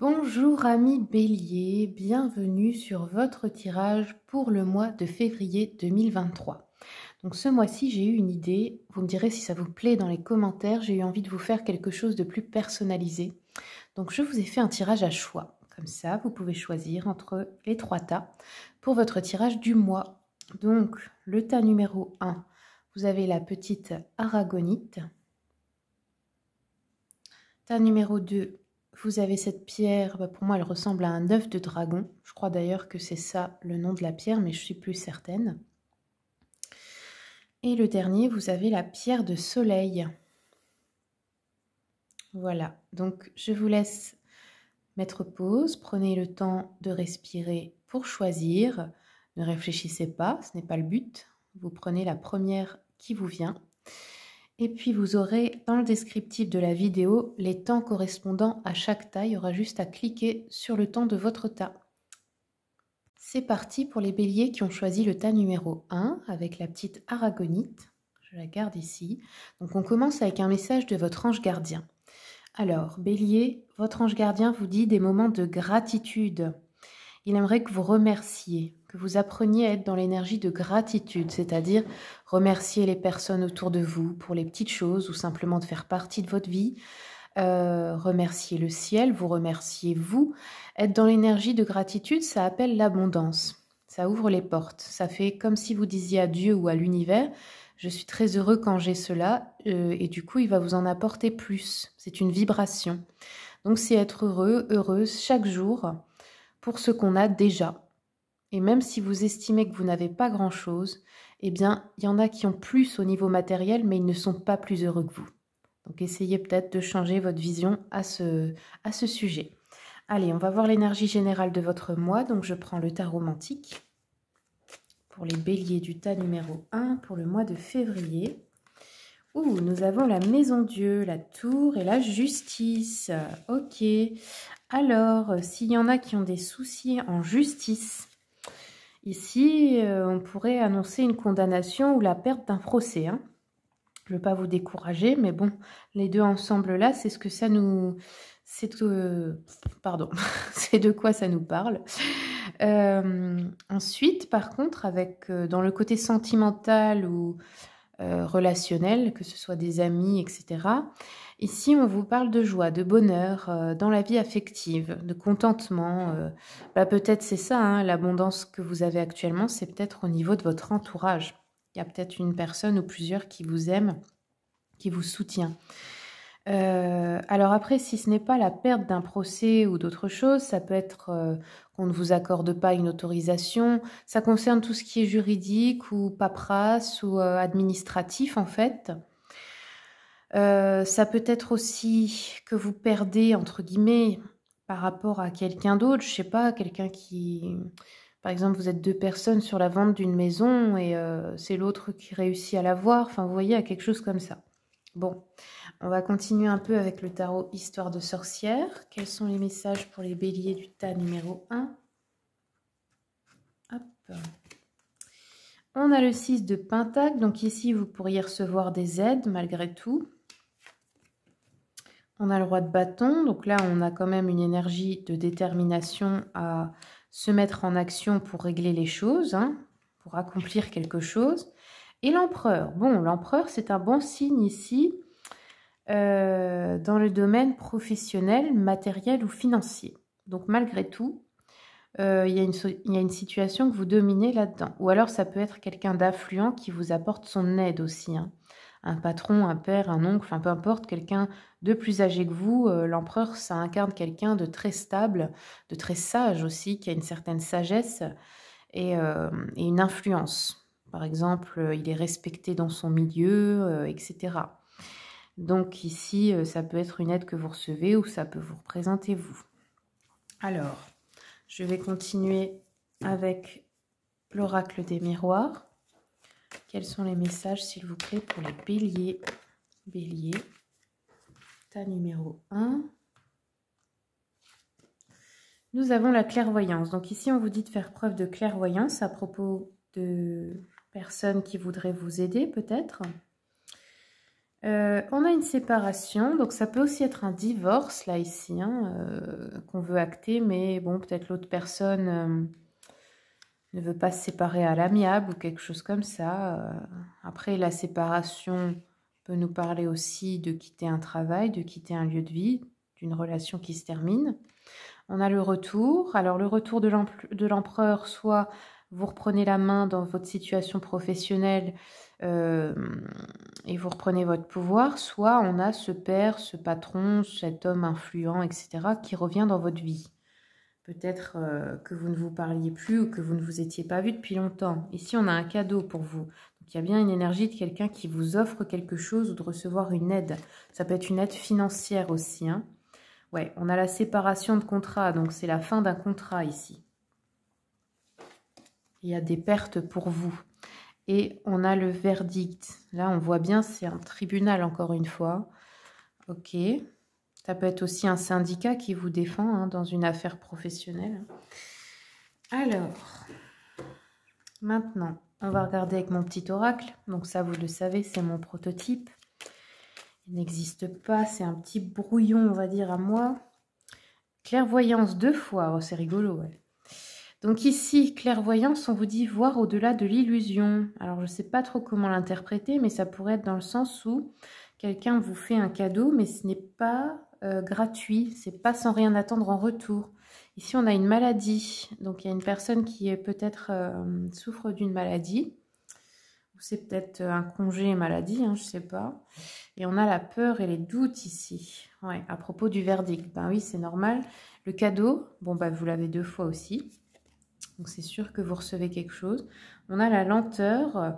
Bonjour amis Bélier, bienvenue sur votre tirage pour le mois de février 2023. Donc ce mois-ci, j'ai eu une idée, vous me direz si ça vous plaît dans les commentaires, j'ai eu envie de vous faire quelque chose de plus personnalisé. Donc je vous ai fait un tirage à choix, comme ça vous pouvez choisir entre les 3 tas pour votre tirage du mois. Donc le tas numéro 1, vous avez la petite aragonite. Tas numéro 2, vous avez cette pierre, pour moi elle ressemble à un œuf de dragon. Je crois d'ailleurs que c'est ça le nom de la pierre, mais je suis plus certaine. Et le dernier, vous avez la pierre de soleil. Voilà, donc je vous laisse mettre pause, prenez le temps de respirer pour choisir. Ne réfléchissez pas, ce n'est pas le but. Vous prenez la première qui vous vient. Et puis vous aurez dans le descriptif de la vidéo les temps correspondant à chaque tas. Il y aura juste à cliquer sur le temps de votre tas. C'est parti pour les béliers qui ont choisi le tas numéro 1 avec la petite aragonite. Je la garde ici. Donc on commence avec un message de votre ange gardien. Alors, bélier, votre ange gardien vous dit des moments de gratitude. Il aimerait que vous remerciez, que vous appreniez à être dans l'énergie de gratitude, c'est-à-dire remercier les personnes autour de vous pour les petites choses ou simplement de faire partie de votre vie. Remercier le ciel, vous remerciez vous. Être dans l'énergie de gratitude, ça appelle l'abondance. Ça ouvre les portes. Ça fait comme si vous disiez à Dieu ou à l'univers, je suis très heureux quand j'ai cela, et du coup, il va vous en apporter plus. C'est une vibration. Donc, c'est être heureux, heureuse chaque jour pour ce qu'on a déjà. Et même si vous estimez que vous n'avez pas grand-chose, eh bien, il y en a qui ont plus au niveau matériel, mais ils ne sont pas plus heureux que vous. Donc, essayez peut-être de changer votre vision à ce sujet. Allez, on va voir l'énergie générale de votre mois. Donc, je prends le tas romantique pour les béliers du tas numéro 1 pour le mois de février. Ouh, nous avons la maison Dieu, la tour et la justice. Ok. Alors, s'il y en a qui ont des soucis en justice, ici, on pourrait annoncer une condamnation ou la perte d'un procès. Hein. Je ne veux pas vous décourager, mais bon, les deux ensemble là, c'est ce que ça nous... Pardon, c'est de quoi ça nous parle. Ensuite, par contre, avec dans le côté sentimental ou relationnel, que ce soit des amis, etc., ici, on vous parle de joie, de bonheur dans la vie affective, de contentement. Peut-être c'est ça, hein, l'abondance que vous avez actuellement, c'est peut-être au niveau de votre entourage. Il y a peut-être une personne ou plusieurs qui vous aiment, qui vous soutient. Alors après, si ce n'est pas la perte d'un procès ou d'autre chose, ça peut être qu'on ne vous accorde pas une autorisation. Ça concerne tout ce qui est juridique ou paperasse ou administratif en fait. Ça peut être aussi que vous perdez, entre guillemets, par rapport à quelqu'un d'autre. Je sais pas, quelqu'un qui... Par exemple, vous êtes 2 personnes sur la vente d'une maison et c'est l'autre qui réussit à la voir. Enfin, vous voyez, il y a quelque chose comme ça. Bon, on va continuer un peu avec le tarot Histoire de sorcière. Quels sont les messages pour les béliers du tas numéro 1? Hop. On a le 6 de Pentacle. Donc ici, vous pourriez recevoir des aides malgré tout. On a le roi de bâton. Donc là, on a quand même une énergie de détermination à se mettre en action pour régler les choses, hein, pour accomplir quelque chose. Et l'empereur. Bon, l'empereur, c'est un bon signe ici. Dans le domaine professionnel, matériel ou financier. Donc malgré tout, il y a une situation que vous dominez là-dedans. Ou alors ça peut être quelqu'un d'affluent qui vous apporte son aide aussi. Hein. Un patron, un père, un oncle, enfin peu importe, quelqu'un de plus âgé que vous. L'empereur, ça incarne quelqu'un de très stable, de très sage aussi, qui a une certaine sagesse et une influence. Par exemple, il est respecté dans son milieu, etc. Donc ici, ça peut être une aide que vous recevez ou ça peut vous représenter vous. Alors, je vais continuer avec l'oracle des miroirs. Quels sont les messages, s'il vous plaît, pour les béliers? Bélier, tas numéro 1. Nous avons la clairvoyance. Donc ici, on vous dit de faire preuve de clairvoyance à propos de personnes qui voudraient vous aider, peut-être. On a une séparation, donc ça peut aussi être un divorce, là, ici, hein, qu'on veut acter, mais bon, peut-être l'autre personne ne veut pas se séparer à l'amiable ou quelque chose comme ça. Après, la séparation peut nous parler aussi de quitter un travail, de quitter un lieu de vie, d'une relation qui se termine. On a le retour. Alors, le retour de l'empereur, soit vous reprenez la main dans votre situation professionnelle et vous reprenez votre pouvoir, soit on a ce père, ce patron, cet homme influent, etc., qui revient dans votre vie. Peut-être que vous ne vous parliez plus ou que vous ne vous étiez pas vu depuis longtemps. Ici, on a un cadeau pour vous. Donc, il y a bien une énergie de quelqu'un qui vous offre quelque chose ou de recevoir une aide. Ça peut être une aide financière aussi. Hein. Ouais, on a la séparation de contrat, donc c'est la fin d'un contrat ici. Il y a des pertes pour vous. Et on a le verdict. Là, on voit bien, c'est un tribunal encore une fois. Ok. Ça peut être aussi un syndicat qui vous défend hein, dans une affaire professionnelle. Alors, maintenant, on va regarder avec mon petit oracle. Donc ça, vous le savez, c'est mon prototype. Il n'existe pas, c'est un petit brouillon, on va dire, à moi. Clairvoyance 2 fois, oh, c'est rigolo, ouais. Donc ici, clairvoyance, on vous dit voir au-delà de l'illusion. Alors, je ne sais pas trop comment l'interpréter, mais ça pourrait être dans le sens où quelqu'un vous fait un cadeau, mais ce n'est pas gratuit, c'est pas sans rien attendre en retour. Ici, on a une maladie, donc il y a une personne qui peut-être souffre d'une maladie, ou c'est peut-être un congé maladie, hein, je sais pas. Et on a la peur et les doutes ici. Ouais, à propos du verdict, ben oui, c'est normal. Le cadeau, bon bah vous l'avez 2 fois aussi, donc c'est sûr que vous recevez quelque chose. On a la lenteur.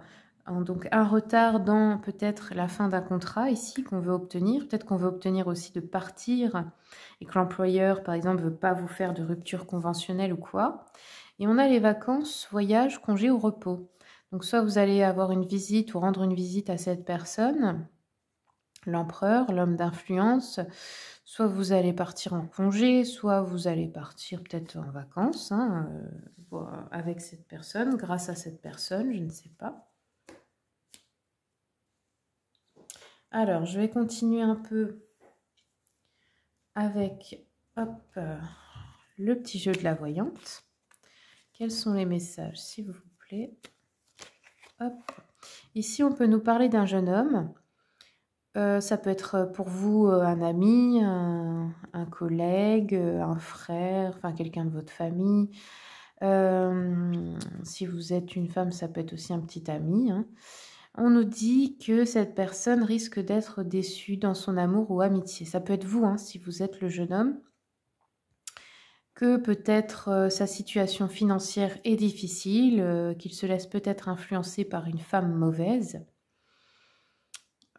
Donc un retard dans peut-être la fin d'un contrat ici qu'on veut obtenir. Peut-être qu'on veut obtenir aussi de partir et que l'employeur, par exemple, ne veut pas vous faire de rupture conventionnelle ou quoi. Et on a les vacances, voyages, congés ou repos. Donc soit vous allez avoir une visite ou rendre une visite à cette personne, l'empereur, l'homme d'influence, soit vous allez partir en congé, soit vous allez partir peut-être en vacances hein, avec cette personne, grâce à cette personne, je ne sais pas. Alors, je vais continuer un peu avec le petit jeu de la voyante. Quels sont les messages, s'il vous plaît? Hop. Ici, on peut nous parler d'un jeune homme. Ça peut être pour vous un ami, un collègue, un frère, enfin quelqu'un de votre famille. Si vous êtes une femme, ça peut être aussi un petit ami. Hein. On nous dit que cette personne risque d'être déçue dans son amour ou amitié. Ça peut être vous, hein, si vous êtes le jeune homme. Que peut-être sa situation financière est difficile, qu'il se laisse peut-être influencer par une femme mauvaise.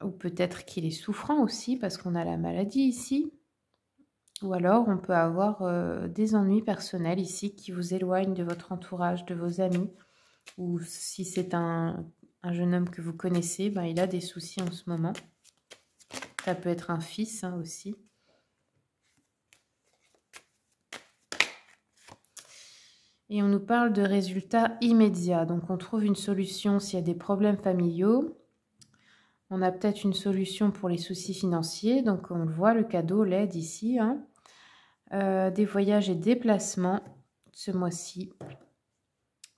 Ou peut-être qu'il est souffrant aussi parce qu'on a la maladie ici. Ou alors on peut avoir des ennuis personnels ici qui vous éloignent de votre entourage, de vos amis. Ou si c'est un jeune homme que vous connaissez, ben, il a des soucis en ce moment. Ça peut être un fils hein, aussi. Et on nous parle de résultats immédiats. Donc on trouve une solution s'il y a des problèmes familiaux. On a peut-être une solution pour les soucis financiers. Donc on le voit, le cadeau, l'aide ici. Hein. Des voyages et déplacements ce mois-ci.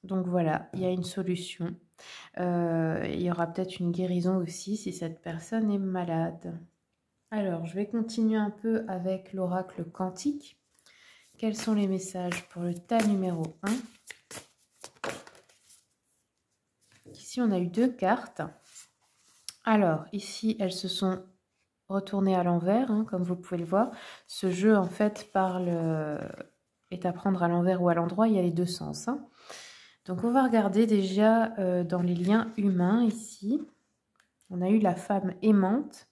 Donc voilà, il y a une solution. Il y aura peut-être une guérison aussi si cette personne est malade. Alors, je vais continuer un peu avec l'oracle quantique. Quels sont les messages pour le tas numéro 1? Ici, on a eu 2 cartes. Alors, ici, elles se sont retournées à l'envers, hein, comme vous pouvez le voir. Ce jeu, en fait, est à prendre à l'envers ou à l'endroit. Il y a les 2 sens. Hein. Donc, on va regarder déjà dans les liens humains, ici. On a eu la femme aimante.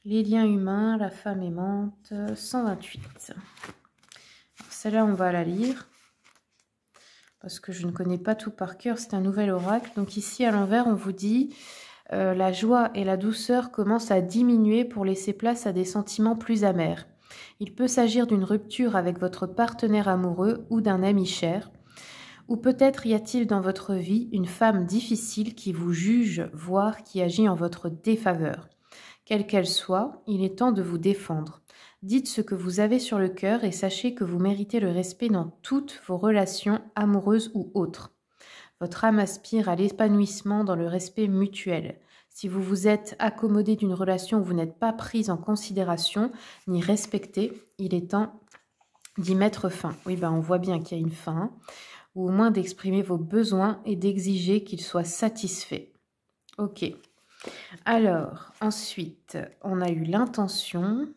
Les liens humains, la femme aimante, 128. Celle-là, on va la lire. Parce que je ne connais pas tout par cœur. C'est un nouvel oracle. Donc ici, à l'envers, on vous dit... la joie et la douceur commencent à diminuer pour laisser place à des sentiments plus amers. Il peut s'agir d'une rupture avec votre partenaire amoureux ou d'un ami cher. Ou peut-être y a-t-il dans votre vie une femme difficile qui vous juge, voire qui agit en votre défaveur. Quelle qu'elle soit, il est temps de vous défendre. Dites ce que vous avez sur le cœur et sachez que vous méritez le respect dans toutes vos relations amoureuses ou autres. Votre âme aspire à l'épanouissement dans le respect mutuel. Si vous vous êtes accommodé d'une relation où vous n'êtes pas prise en considération ni respectée, il est temps d'y mettre fin. Oui, ben on voit bien qu'il y a une fin, ou au moins d'exprimer vos besoins et d'exiger qu'ils soient satisfaits. Ok. Alors, ensuite, on a eu l'intention.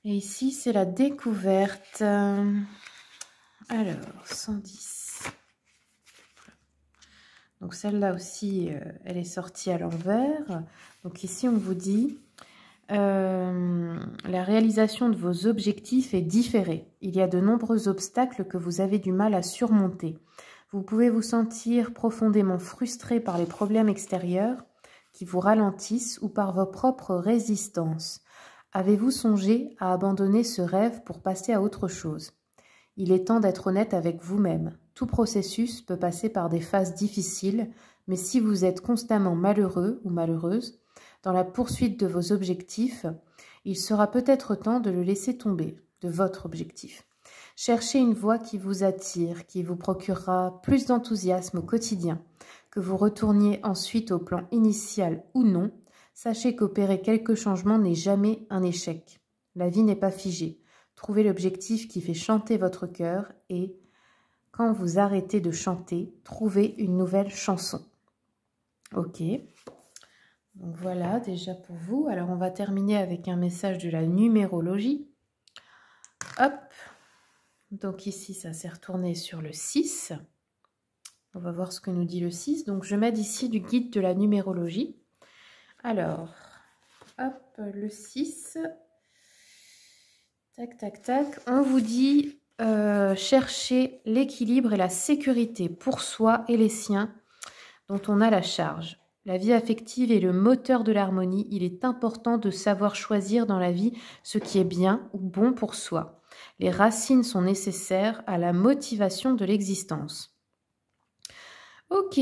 Et ici, c'est la découverte. Alors, 110. Donc, celle-là aussi, elle est sortie à l'envers. Donc, ici, on vous dit... la réalisation de vos objectifs est différée. Il y a de nombreux obstacles que vous avez du mal à surmonter. Vous pouvez vous sentir profondément frustré par les problèmes extérieurs qui vous ralentissent ou par vos propres résistances. Avez-vous songé à abandonner ce rêve pour passer à autre chose? Il est temps d'être honnête avec vous-même. Tout processus peut passer par des phases difficiles, mais si vous êtes constamment malheureux ou malheureuse, dans la poursuite de vos objectifs, il sera peut-être temps de le laisser tomber, de votre objectif. Cherchez une voie qui vous attire, qui vous procurera plus d'enthousiasme au quotidien. Que vous retourniez ensuite au plan initial ou non, sachez qu'opérer quelques changements n'est jamais un échec. La vie n'est pas figée. Trouvez l'objectif qui fait chanter votre cœur et, quand vous arrêtez de chanter, trouvez une nouvelle chanson. Ok. Donc voilà, déjà pour vous. Alors, on va terminer avec un message de la numérologie. Hop. Donc ici, ça s'est retourné sur le 6. On va voir ce que nous dit le 6. Donc, je m'aide ici du guide de la numérologie. Alors, hop, le 6. Tac, tac, tac. On vous dit chercher l'équilibre et la sécurité pour soi et les siens dont on a la charge. La vie affective est le moteur de l'harmonie. Il est important de savoir choisir dans la vie ce qui est bien ou bon pour soi. Les racines sont nécessaires à la motivation de l'existence. Ok,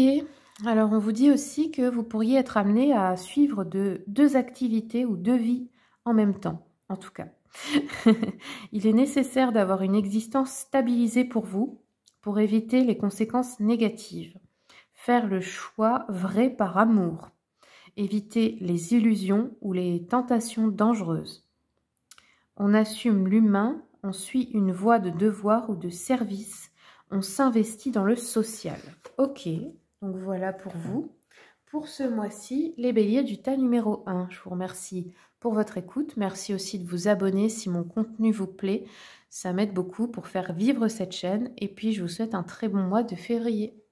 alors on vous dit aussi que vous pourriez être amené à suivre deux activités ou deux vies en même temps, en tout cas. Il est nécessaire d'avoir une existence stabilisée pour vous, pour éviter les conséquences négatives. Faire le choix vrai par amour. Éviter les illusions ou les tentations dangereuses. On assume l'humain, on suit une voie de devoir ou de service, on s'investit dans le social. Ok, donc voilà pour vous. Pour ce mois-ci, les béliers du tas numéro 1. Je vous remercie pour votre écoute. Merci aussi de vous abonner si mon contenu vous plaît. Ça m'aide beaucoup pour faire vivre cette chaîne. Et puis, je vous souhaite un très bon mois de février.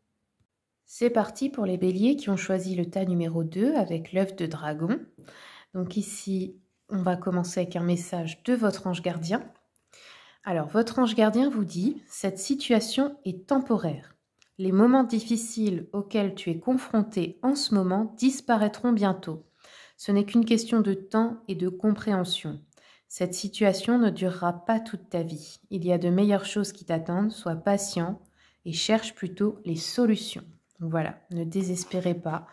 C'est parti pour les béliers qui ont choisi le tas numéro 2 avec l'œuf de dragon. Donc ici, on va commencer avec un message de votre ange gardien. Alors, votre ange gardien vous dit « Cette situation est temporaire. Les moments difficiles auxquels tu es confronté en ce moment disparaîtront bientôt. Ce n'est qu'une question de temps et de compréhension. Cette situation ne durera pas toute ta vie. Il y a de meilleures choses qui t'attendent. Sois patient et cherche plutôt les solutions. » Donc voilà, ne désespérez pas.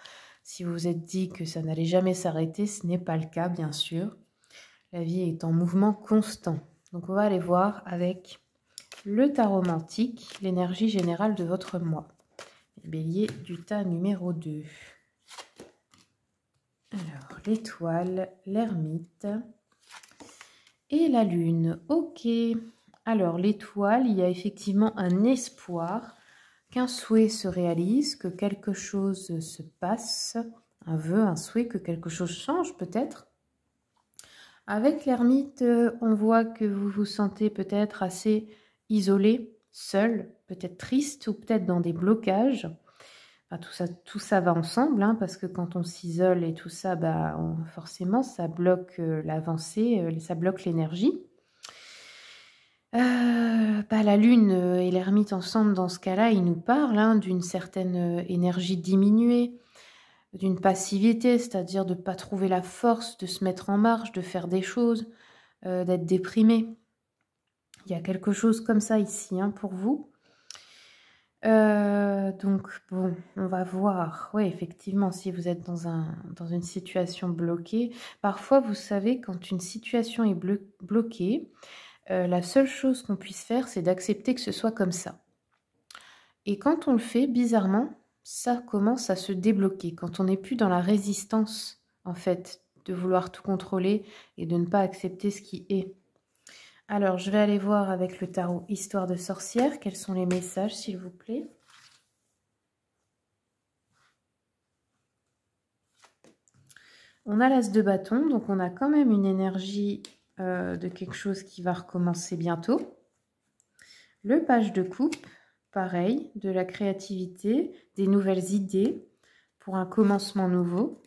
Si vous vous êtes dit que ça n'allait jamais s'arrêter, ce n'est pas le cas, bien sûr. La vie est en mouvement constant. Donc on va aller voir avec le tarot romantique, l'énergie générale de votre mois. Les béliers du tas numéro 2. Alors, l'étoile, l'ermite et la lune. Ok. Alors, l'étoile, il y a effectivement un espoir qu'un souhait se réalise, que quelque chose se passe, un vœu, un souhait, que quelque chose change peut-être. Avec l'ermite, on voit que vous vous sentez peut-être assez isolé, seul, peut-être triste ou peut-être dans des blocages. Enfin, tout ça va ensemble, hein, parce que quand on s'isole et tout ça, forcément, ça bloque l'avancée, ça bloque l'énergie. La lune et l'ermite ensemble, dans ce cas-là, ils nous parlent d'une certaine énergie diminuée, d'une passivité, c'est-à-dire de ne pas trouver la force de se mettre en marche, de faire des choses, d'être déprimé. Il y a quelque chose comme ça ici pour vous. Donc bon, on va voir. Oui, effectivement, si vous êtes dans une situation bloquée, parfois, vous savez, quand une situation est bloquée, la seule chose qu'on puisse faire, c'est d'accepter que ce soit comme ça. Et quand on le fait, bizarrement, ça commence à se débloquer. Quand on n'est plus dans la résistance, en fait, de vouloir tout contrôler et de ne pas accepter ce qui est. Alors, je vais aller voir avec le tarot Histoire de sorcière, quels sont les messages, s'il vous plaît. On a l'as de bâton, donc on a quand même une énergie de quelque chose qui va recommencer bientôt. Le page de coupe, pareil, de la créativité, des nouvelles idées pour un commencement nouveau.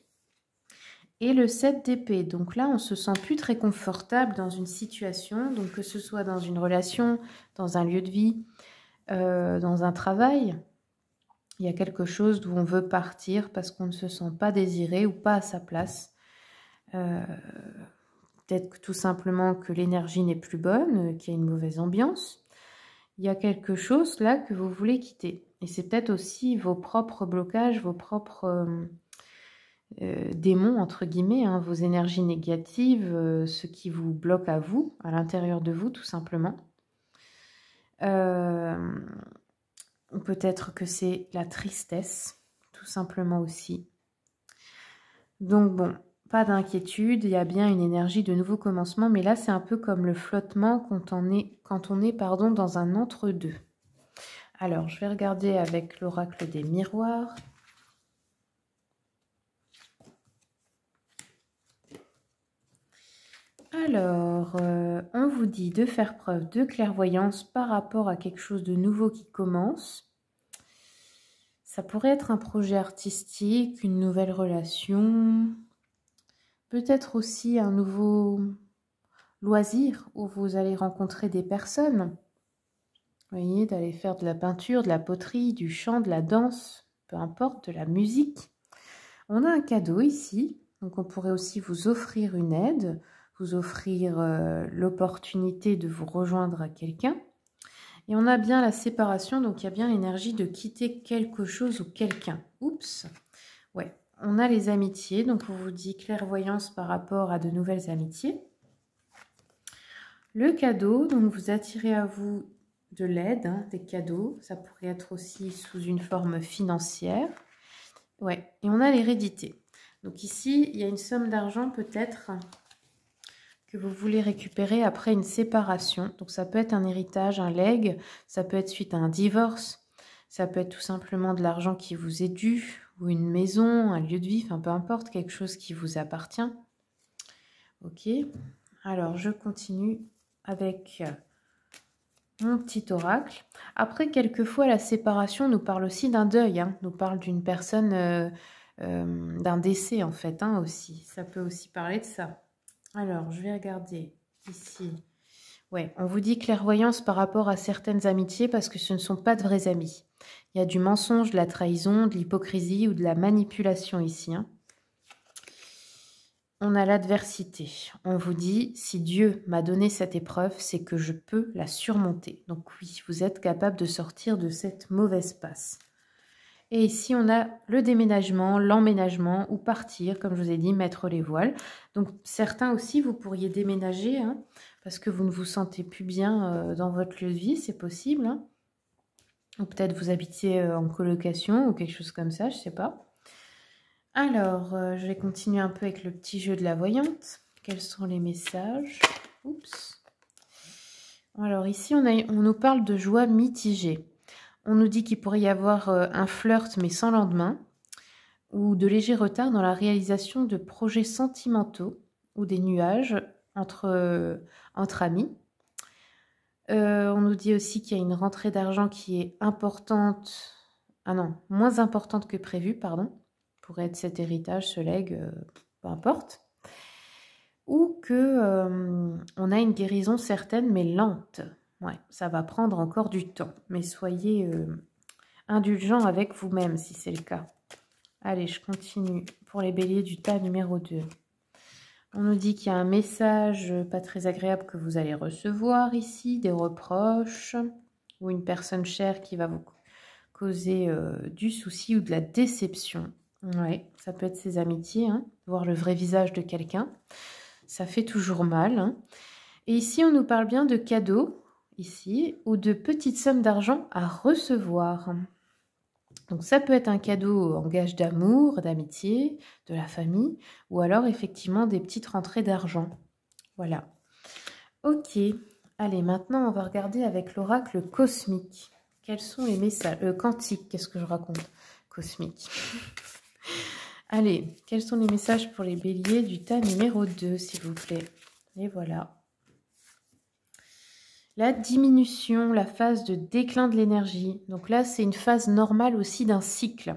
Et le 7 d'épée, donc là on se sent plus très confortable dans une situation, donc que ce soit dans une relation, dans un lieu de vie, dans un travail. Il y a quelque chose d'où on veut partir parce qu'on ne se sent pas désiré ou pas à sa place. Peut-être tout simplement que l'énergie n'est plus bonne, qu'il y a une mauvaise ambiance. Il y a quelque chose là que vous voulez quitter. Et c'est peut-être aussi vos propres blocages, vos propres démons, entre guillemets, hein, vos énergies négatives, ce qui vous bloque à vous, à l'intérieur de vous, tout simplement. Peut-être que c'est la tristesse, tout simplement aussi. Donc bon, pas d'inquiétude, il y a bien une énergie de nouveau commencement, mais là c'est un peu comme le flottement quand on est dans un entre-deux. Alors, je vais regarder avec l'oracle des miroirs. Alors, on vous dit de faire preuve de clairvoyance par rapport à quelque chose de nouveau qui commence. Ça pourrait être un projet artistique, une nouvelle relation, peut-être aussi un nouveau loisir où vous allez rencontrer des personnes. Vous voyez, d'aller faire de la peinture, de la poterie, du chant, de la danse, peu importe, de la musique. On a un cadeau ici, donc on pourrait aussi vous offrir une aide, vous offrir l'opportunité de vous rejoindre à quelqu'un. Et on a bien la séparation, donc il y a bien l'énergie de quitter quelque chose ou quelqu'un. Oups. Ouais, on a les amitiés, donc on vous dit clairvoyance par rapport à de nouvelles amitiés. Le cadeau, donc vous attirez à vous de l'aide, hein, des cadeaux. Ça pourrait être aussi sous une forme financière. Ouais, et on a l'hérédité. Donc ici, il y a une somme d'argent peut-être que vous voulez récupérer après une séparation. Donc ça peut être un héritage, un legs, ça peut être suite à un divorce, ça peut être tout simplement de l'argent qui vous est dû, ou une maison, un lieu de vie, enfin peu importe, quelque chose qui vous appartient. Ok, alors je continue avec mon petit oracle. Après, quelquefois, la séparation nous parle aussi d'un deuil, hein, nous parle d'une personne, d'un décès en fait, hein, aussi. Ça peut aussi parler de ça. Alors, je vais regarder ici. Ouais, on vous dit clairvoyance par rapport à certaines amitiés parce que ce ne sont pas de vrais amis. Il y a du mensonge, de la trahison, de l'hypocrisie ou de la manipulation ici, hein. On a l'adversité. On vous dit, si Dieu m'a donné cette épreuve, c'est que je peux la surmonter. Donc oui, vous êtes capable de sortir de cette mauvaise passe. Et ici, on a le déménagement, l'emménagement ou partir, comme je vous ai dit, mettre les voiles. Donc certains aussi, vous pourriez déménager, hein, parce que vous ne vous sentez plus bien dans votre lieu de vie, c'est possible. Hein. Ou peut-être vous habitiez en colocation ou quelque chose comme ça, je ne sais pas. Alors, je vais continuer un peu avec le petit jeu de la voyante. Quels sont les messages? Oups. Alors ici, on nous parle de joie mitigée. On nous dit qu'il pourrait y avoir un flirt mais sans lendemain, ou de légers retards dans la réalisation de projets sentimentaux ou des nuages entre amis. On nous dit aussi qu'il y a une rentrée d'argent qui est importante, moins importante que prévu, pardon, pour être cet héritage, ce legs, peu importe. Ou que on a une guérison certaine mais lente. Ouais, ça va prendre encore du temps, mais soyez indulgent avec vous-même si c'est le cas. Allez, je continue pour les béliers du tas numéro 2. On nous dit qu'il y a un message pas très agréable que vous allez recevoir ici, des reproches, ou une personne chère qui va vous causer du souci ou de la déception. Ouais, ça peut être ses amitiés, hein, voir le vrai visage de quelqu'un. Ça fait toujours mal. Hein. Et ici, on nous parle bien de cadeaux, ici, ou de petites sommes d'argent à recevoir. Donc ça peut être un cadeau en gage d'amour, d'amitié, de la famille, ou alors effectivement des petites rentrées d'argent. Voilà. Ok, allez, maintenant on va regarder avec l'oracle cosmique. Quels sont les messages quantiques, qu'est-ce que je raconte? Cosmique. Allez, quels sont les messages pour les béliers du tas numéro 2, s'il vous plaît? Et voilà. La diminution, la phase de déclin de l'énergie. Donc là, c'est une phase normale aussi d'un cycle.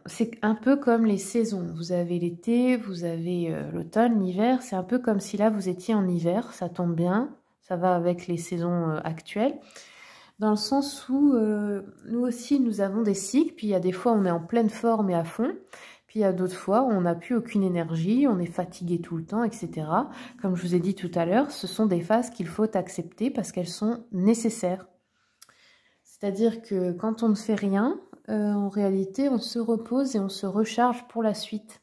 C'est un peu comme les saisons. Vous avez l'été, vous avez l'automne, l'hiver. C'est un peu comme si là, vous étiez en hiver. Ça tombe bien. Ça va avec les saisons actuelles. Dans le sens où nous aussi, nous avons des cycles. Puis il y a des fois, on est en pleine forme et à fond. Puis il y a d'autres fois où on n'a plus aucune énergie, on est fatigué tout le temps, etc. Comme je vous ai dit tout à l'heure, ce sont des phases qu'il faut accepter parce qu'elles sont nécessaires. C'est-à-dire que quand on ne fait rien, en réalité, on se repose et on se recharge pour la suite.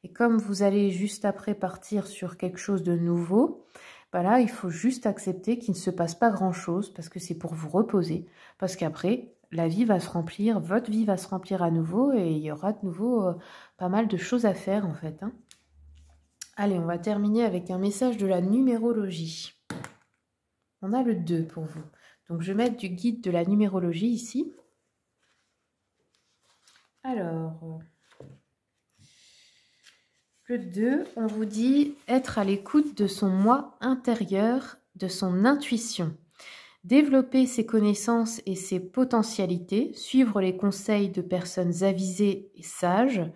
Et comme vous allez juste après partir sur quelque chose de nouveau, bah là, il faut juste accepter qu'il ne se passe pas grand-chose parce que c'est pour vous reposer. Parce qu'après, la vie va se remplir, votre vie va se remplir à nouveau et il y aura de nouveau pas mal de choses à faire en fait. Hein. Allez, on va terminer avec un message de la numérologie. On a le 2 pour vous. Donc, je vais mettre du guide de la numérologie ici. Alors, le 2, on vous dit être à l'écoute de son moi intérieur, de son intuition. Développer ses connaissances et ses potentialités, suivre les conseils de personnes avisées et sages.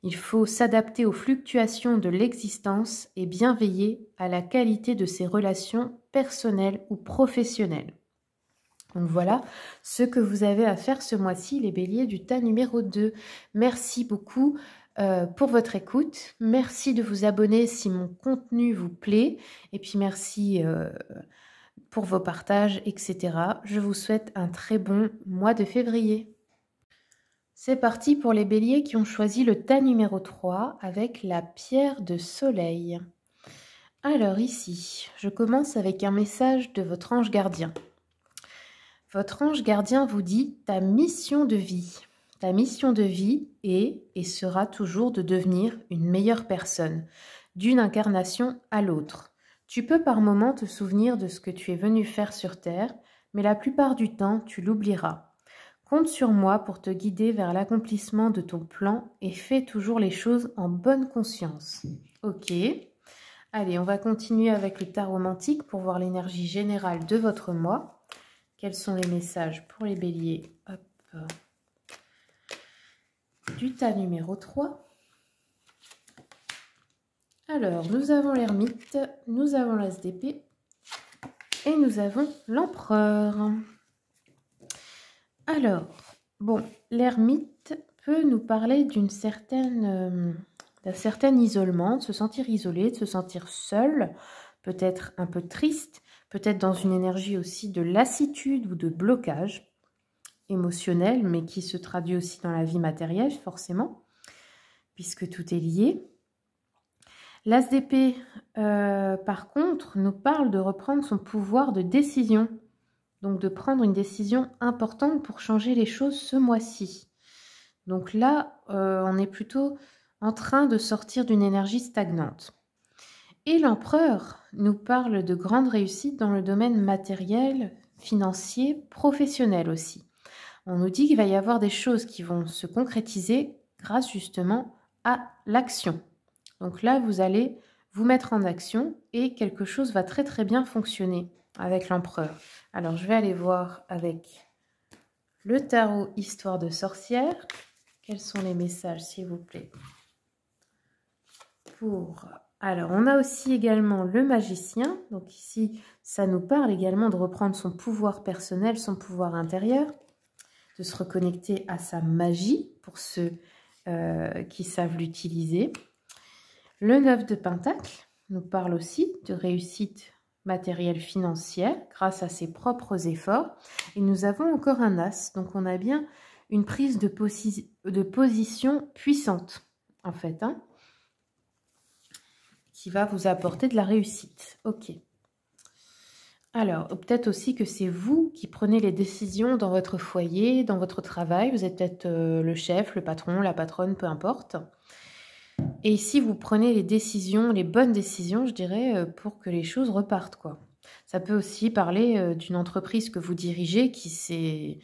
Il faut s'adapter aux fluctuations de l'existence et bien veiller à la qualité de ses relations personnelles ou professionnelles. Donc voilà ce que vous avez à faire ce mois-ci, les béliers du tas numéro 2. Merci beaucoup pour votre écoute. Merci de vous abonner si mon contenu vous plaît. Et puis merci pour vos partages, etc. Je vous souhaite un très bon mois de février. C'est parti pour les béliers qui ont choisi le tas numéro 3 avec la pierre de soleil. Alors ici, je commence avec un message de votre ange gardien. Votre ange gardien vous dit ta mission de vie. Ta mission de vie est et sera toujours de devenir une meilleure personne, d'une incarnation à l'autre. Tu peux par moments te souvenir de ce que tu es venu faire sur Terre, mais la plupart du temps, tu l'oublieras. Compte sur moi pour te guider vers l'accomplissement de ton plan et fais toujours les choses en bonne conscience. Ok. Allez, on va continuer avec le tas romantique pour voir l'énergie générale de votre mois. Quels sont les messages pour les béliers? Hop. Du tas numéro 3. Alors, nous avons l'ermite, nous avons l'as d'épée et nous avons l'empereur. Alors, bon, l'ermite peut nous parler d'un certain isolement, de se sentir isolé, de se sentir seul, peut-être un peu triste, peut-être dans une énergie aussi de lassitude ou de blocage émotionnel, mais qui se traduit aussi dans la vie matérielle, forcément, puisque tout est lié. L'as d'épée, par contre, nous parle de reprendre son pouvoir de décision, donc de prendre une décision importante pour changer les choses ce mois-ci. Donc là, on est plutôt en train de sortir d'une énergie stagnante. Et l'empereur nous parle de grandes réussites dans le domaine matériel, financier, professionnel aussi. On nous dit qu'il va y avoir des choses qui vont se concrétiser grâce justement à l'action. Donc là, vous allez vous mettre en action et quelque chose va très très bien fonctionner avec l'empereur. Alors, je vais aller voir avec le tarot Histoire de sorcière. Quels sont les messages, s'il vous plaît? Alors, on a aussi également le magicien. Donc ici, ça nous parle également de reprendre son pouvoir personnel, son pouvoir intérieur, de se reconnecter à sa magie pour ceux qui savent l'utiliser. Le 9 de Pentacle nous parle aussi de réussite matérielle financière grâce à ses propres efforts. Et nous avons encore un as. Donc on a bien une prise de position puissante, en fait, hein, qui va vous apporter de la réussite. Ok. Alors, peut-être aussi que c'est vous qui prenez les décisions dans votre foyer, dans votre travail. Vous êtes peut-être le chef, le patron, la patronne, peu importe. Et ici, vous prenez les décisions, les bonnes décisions, je dirais, pour que les choses repartent, quoi. Ça peut aussi parler d'une entreprise que vous dirigez qui s'est,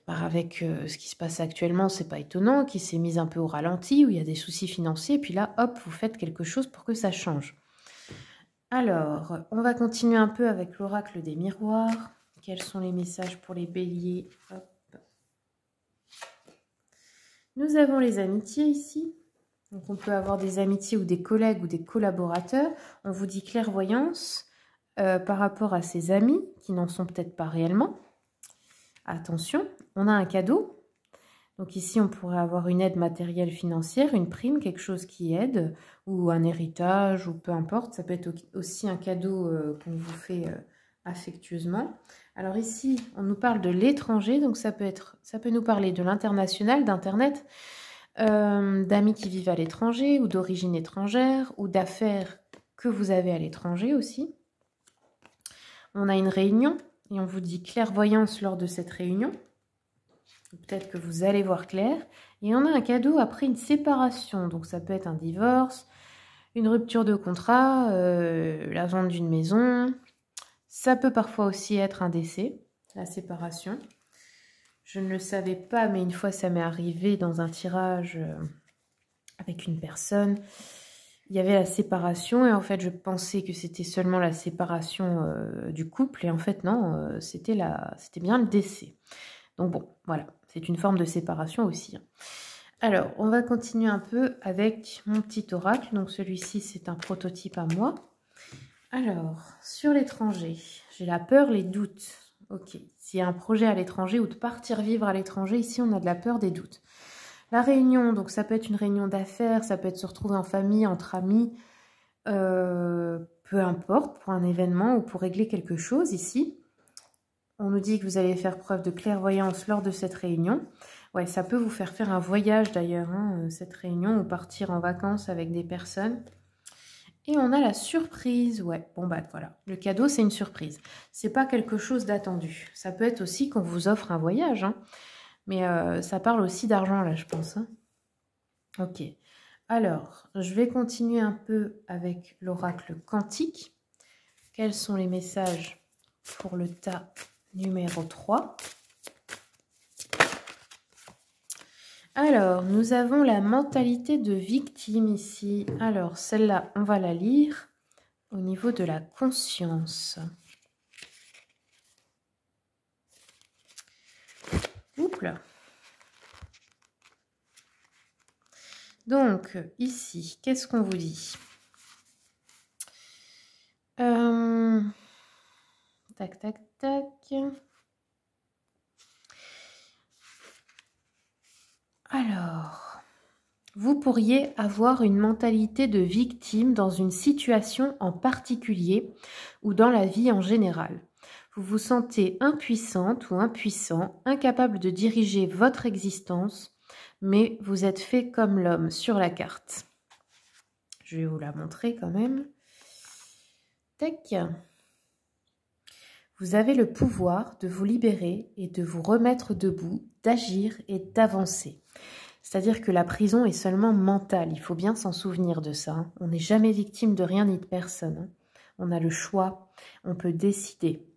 avec ce qui se passe actuellement, c'est pas étonnant, qui s'est mise un peu au ralenti, où il y a des soucis financiers, et puis là, hop, vous faites quelque chose pour que ça change. Alors, on va continuer un peu avec l'oracle des miroirs. Quels sont les messages pour les béliers? Hop. Nous avons les amitiés ici. Donc, on peut avoir des amitiés ou des collègues ou des collaborateurs. On vous dit clairvoyance par rapport à ses amis qui n'en sont peut-être pas réellement. Attention, on a un cadeau. Donc ici, on pourrait avoir une aide matérielle financière, une prime, quelque chose qui aide, ou un héritage, ou peu importe. Ça peut être aussi un cadeau qu'on vous fait affectueusement. Alors ici, on nous parle de l'étranger, donc ça peut nous parler de l'international, d'Internet, d'amis qui vivent à l'étranger, ou d'origine étrangère, ou d'affaires que vous avez à l'étranger aussi. On a une réunion, et on vous dit clairvoyance lors de cette réunion. Peut-être que vous allez voir clair. Et on a un cadeau après une séparation. Donc ça peut être un divorce, une rupture de contrat, la vente d'une maison. Ça peut parfois aussi être un décès, la séparation. Je ne le savais pas, mais une fois ça m'est arrivé dans un tirage avec une personne. Il y avait la séparation et en fait je pensais que c'était seulement la séparation du couple. Et en fait non, c'était bien le décès. Donc bon, voilà, c'est une forme de séparation aussi. Alors, on va continuer un peu avec mon petit oracle. Donc celui-ci, c'est un prototype à moi. Alors, sur l'étranger, j'ai la peur, les doutes. Ok, s'il y a un projet à l'étranger ou de partir vivre à l'étranger, ici on a de la peur, des doutes. La réunion, donc ça peut être une réunion d'affaires, ça peut être se retrouver en famille, entre amis, peu importe, pour un événement ou pour régler quelque chose ici. On nous dit que vous allez faire preuve de clairvoyance lors de cette réunion. Ouais, ça peut vous faire un voyage d'ailleurs, hein, cette réunion, ou partir en vacances avec des personnes. Et on a la surprise. Ouais, bon bah voilà. Le cadeau, c'est une surprise. C'est pas quelque chose d'attendu. Ça peut être aussi qu'on vous offre un voyage, hein. Mais ça parle aussi d'argent là, je pense, hein. Ok. Alors, je vais continuer un peu avec l'oracle quantique. Quels sont les messages pour le tas numéro 3? Alors, nous avons la mentalité de victime ici. Alors, celle-là, on va la lire au niveau de la conscience. Oups là. Donc, ici, qu'est-ce qu'on vous dit? Tac, tac, tac. Alors, vous pourriez avoir une mentalité de victime dans une situation en particulier ou dans la vie en général. Vous vous sentez impuissante ou impuissant, incapable de diriger votre existence, mais vous êtes fait comme l'homme sur la carte. Je vais vous la montrer quand même. Tac. Vous avez le pouvoir de vous libérer et de vous remettre debout, d'agir et d'avancer. C'est-à-dire que la prison est seulement mentale, il faut bien s'en souvenir de ça, hein. On n'est jamais victime de rien ni de personne, hein. On a le choix, on peut décider.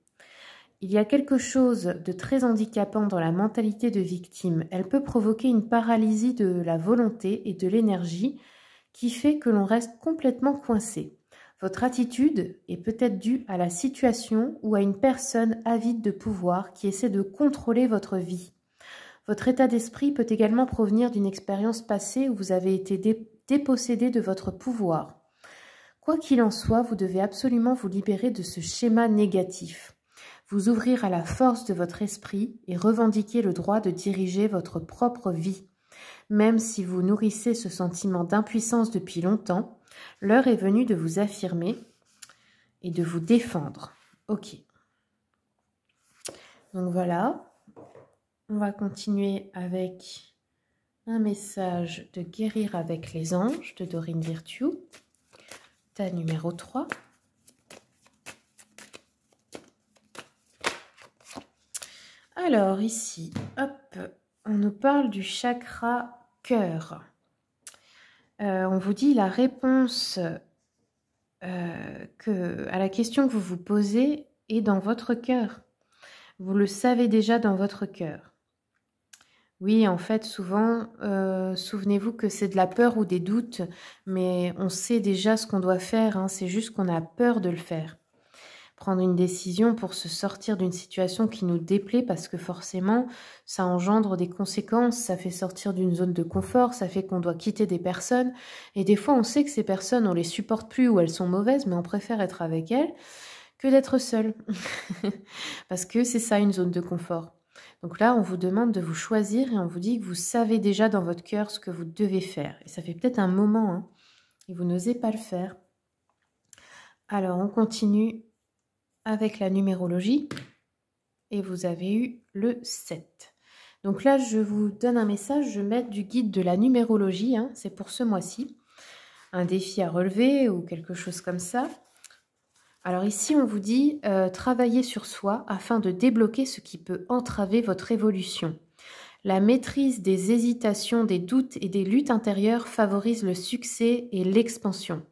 Il y a quelque chose de très handicapant dans la mentalité de victime. Elle peut provoquer une paralysie de la volonté et de l'énergie qui fait que l'on reste complètement coincé. Votre attitude est peut-être due à la situation ou à une personne avide de pouvoir qui essaie de contrôler votre vie. Votre état d'esprit peut également provenir d'une expérience passée où vous avez été dépossédé de votre pouvoir. Quoi qu'il en soit, vous devez absolument vous libérer de ce schéma négatif. Vous ouvrir à la force de votre esprit et revendiquer le droit de diriger votre propre vie. Même si vous nourrissez ce sentiment d'impuissance depuis longtemps, l'heure est venue de vous affirmer et de vous défendre. Ok. Donc voilà. On va continuer avec un message de guérir avec les anges de Dorine Virtue. Tas numéro 3. Alors ici, hop, on nous parle du chakra cœur. On vous dit la réponse à la question que vous vous posez est dans votre cœur. Vous le savez déjà dans votre cœur. Oui, en fait, souvent, souvenez-vous que c'est de la peur ou des doutes, mais on sait déjà ce qu'on doit faire, hein, c'est juste qu'on a peur de le faire. Prendre une décision pour se sortir d'une situation qui nous déplaît parce que forcément, ça engendre des conséquences, ça fait sortir d'une zone de confort, ça fait qu'on doit quitter des personnes. Et des fois, on sait que ces personnes, on les supporte plus ou elles sont mauvaises, mais on préfère être avec elles que d'être seul. Parce que c'est ça, une zone de confort. Donc là, on vous demande de vous choisir et on vous dit que vous savez déjà dans votre cœur ce que vous devez faire. Et ça fait peut-être un moment, hein, et vous n'osez pas le faire. Alors, on continue avec la numérologie et vous avez eu le 7. Donc là, je vous donne un message, je mets du guide de la numérologie, hein, c'est pour ce mois-ci. Un défi à relever ou quelque chose comme ça. Alors ici, on vous dit travailler sur soi afin de débloquer ce qui peut entraver votre évolution. La maîtrise des hésitations, des doutes et des luttes intérieures favorise le succès et l'expansion.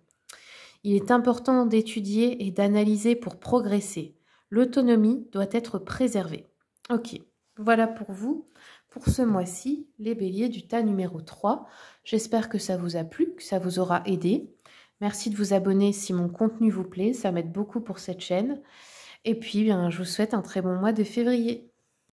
Il est important d'étudier et d'analyser pour progresser. L'autonomie doit être préservée. Ok, voilà pour vous, pour ce mois-ci, les béliers du tas numéro 3. J'espère que ça vous a plu, que ça vous aura aidé. Merci de vous abonner si mon contenu vous plaît, ça m'aide beaucoup pour cette chaîne. Et puis, je vous souhaite un très bon mois de février.